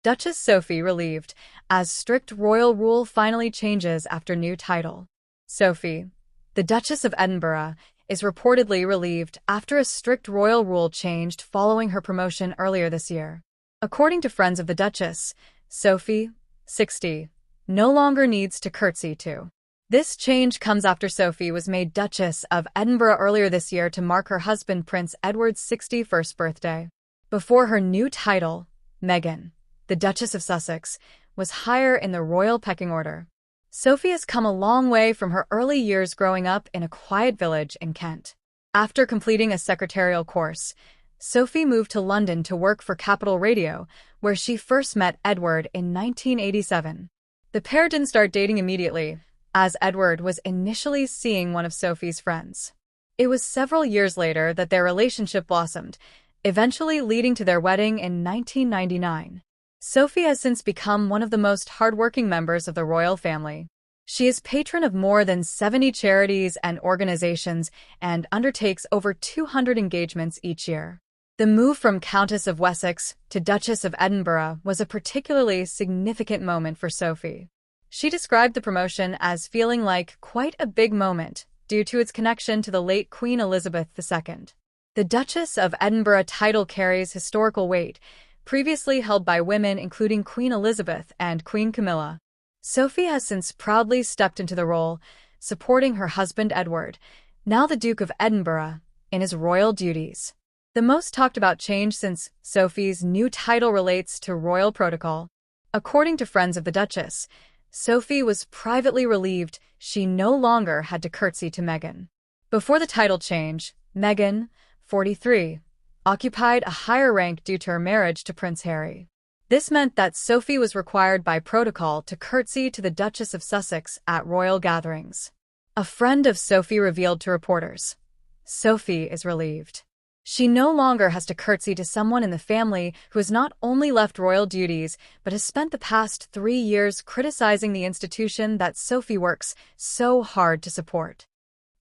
Duchess Sophie relieved, as strict royal rule finally changes after new title. Sophie, the Duchess of Edinburgh, is reportedly relieved after a strict royal rule changed following her promotion earlier this year. According to friends of the Duchess, Sophie, 60, no longer needs to curtsy to. This change comes after Sophie was made Duchess of Edinburgh earlier this year to mark her husband Prince Edward's 61st birthday. Before her new title, Meghan, the Duchess of Sussex, was higher in the royal pecking order. Sophie has come a long way from her early years growing up in a quiet village in Kent. After completing a secretarial course, Sophie moved to London to work for Capital Radio, where she first met Edward in 1987. The pair didn't start dating immediately, as Edward was initially seeing one of Sophie's friends. It was several years later that their relationship blossomed, eventually leading to their wedding in 1999. Sophie has since become one of the most hardworking members of the royal family. She is patron of more than 70 charities and organizations and undertakes over 200 engagements each year. The move from Countess of Wessex to Duchess of Edinburgh was a particularly significant moment for Sophie. She described the promotion as feeling like quite a big moment due to its connection to the late Queen Elizabeth II. The Duchess of Edinburgh title carries historical weight, previously held by women including Queen Elizabeth and Queen Camilla. Sophie has since proudly stepped into the role, supporting her husband Edward, now the Duke of Edinburgh, in his royal duties. The most talked about change since Sophie's new title relates to royal protocol. According to friends of the Duchess, Sophie was privately relieved she no longer had to curtsy to Meghan. Before the title change, Meghan, 43, occupied a higher rank due to her marriage to Prince Harry. This meant that Sophie was required by protocol to curtsy to the Duchess of Sussex at royal gatherings. A friend of Sophie revealed to reporters, "Sophie is relieved. She no longer has to curtsy to someone in the family who has not only left royal duties, but has spent the past 3 years criticizing the institution that Sophie works so hard to support."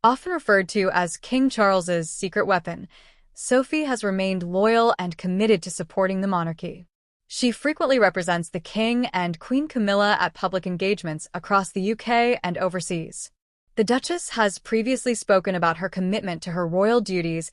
Often referred to as King Charles's secret weapon, Sophie has remained loyal and committed to supporting the monarchy. She frequently represents the King and Queen Camilla at public engagements across the UK and overseas. The Duchess has previously spoken about her commitment to her royal duties,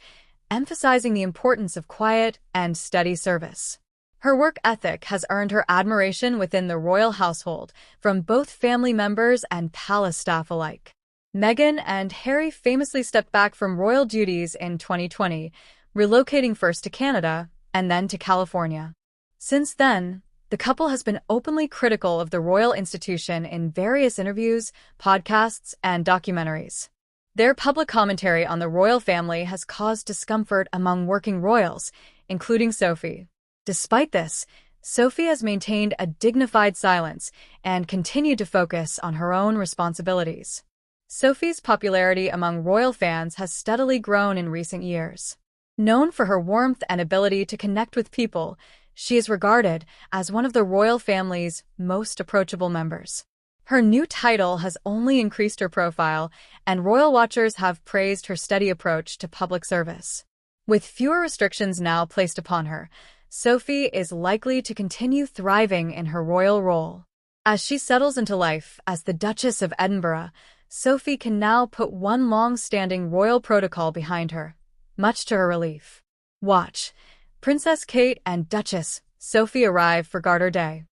emphasizing the importance of quiet and steady service. Her work ethic has earned her admiration within the royal household, from both family members and palace staff alike. Meghan and Harry famously stepped back from royal duties in 2020, relocating first to Canada and then to California. Since then, the couple has been openly critical of the royal institution in various interviews, podcasts, and documentaries. Their public commentary on the royal family has caused discomfort among working royals, including Sophie. Despite this, Sophie has maintained a dignified silence and continued to focus on her own responsibilities. Sophie's popularity among royal fans has steadily grown in recent years. Known for her warmth and ability to connect with people, she is regarded as one of the royal family's most approachable members. Her new title has only increased her profile, and royal watchers have praised her steady approach to public service. With fewer restrictions now placed upon her, Sophie is likely to continue thriving in her royal role. As she settles into life as the Duchess of Edinburgh, Sophie can now put one long-standing royal protocol behind her, much to her relief. Watch. Princess Kate and Duchess Sophie arrive for Garter Day.